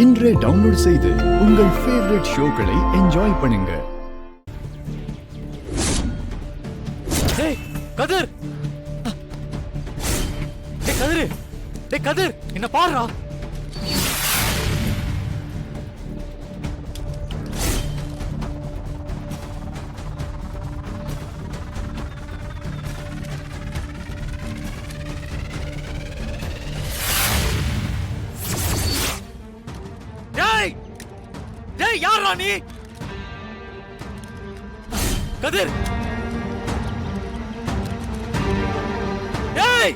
இன்றே டவுன்லோட் செய்து உங்கள் ஃபேவரட் ஷோக்களை என்ஜாய் பண்ணுங்க. டேய் கதிர், டேய் கதிர், டேய் கதிர், என்ன பாருடா. டேய் யாரா நீ? கதிர், டேய்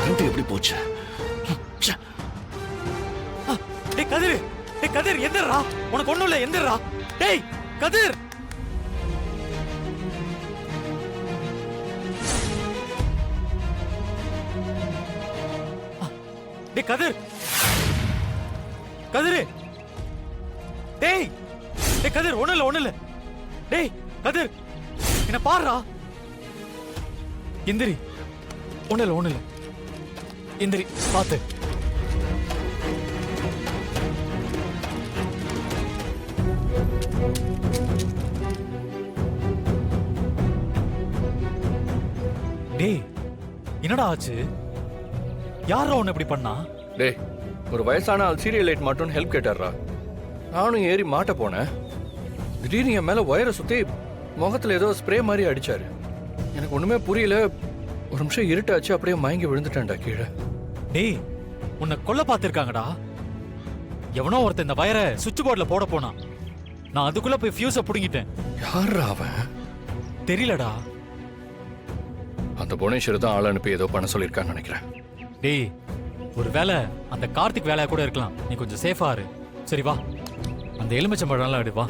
கரண்ட் எப்படி போச்சு? டேய் கதிர், டேய் கதிர் எந்திரா, உனக்கு ஒண்ணும் இல்ல, எந்திரா. டேய் கதிர், டேய் கதிர், கதிர், டேய் டேய் கதிர், ஒண்ணும் இல்ல. டேய் கதிர், என்ன பாருடா. எந்திரி, ஒண்ணும் இல்ல. எந்திரி, பாத்து. டேய் என்னடா ஆச்சு? யாரா உன்னை இப்படி பண்ணா? டேய், ஒரு வயசான ஆள் சீரியல் லைட் மாட்டோன்னு ஹெல்ப் கேட்டாரா. நானும் ஏறி மாட்ட போனேன். திடீர்னு என் மேல ஒயரை சுத்தி முகத்துல ஏதோ ஸ்ப்ரே மாதிரி அடிச்சாரு. எனக்கு ஒண்ணுமே புரியல. ஒரு நிமிஷம் இருட்டாச்சு, அப்படியே மயங்கி விழுந்துட்டேன்டா கீழே. டேய் உன்னை கொல்ல பார்த்திருக்காங்கடா. எவனோ ஒருத்தன் இந்த வயரை சுவிட்ச் போர்டுல போட போனான். நான் அதுக்குள்ள போய் ஃபியூஸை புடுங்கிட்டேன். யாரா அவன்? தெரியலடா. அந்த புவனேஸ்வர் தான் ஆள் அனுப்பி ஏதோ பண்ண சொல்லியிருக்கான்னு நினைக்கிறேன். டேய் ஒருவேளை அந்த கார்த்திக் வேலையா கூட இருக்கலாம். நீ கொஞ்சம் சேஃபா இரு. சரி வா, அந்த எலுமிச்சம்பழம்லாம் எடு, வா.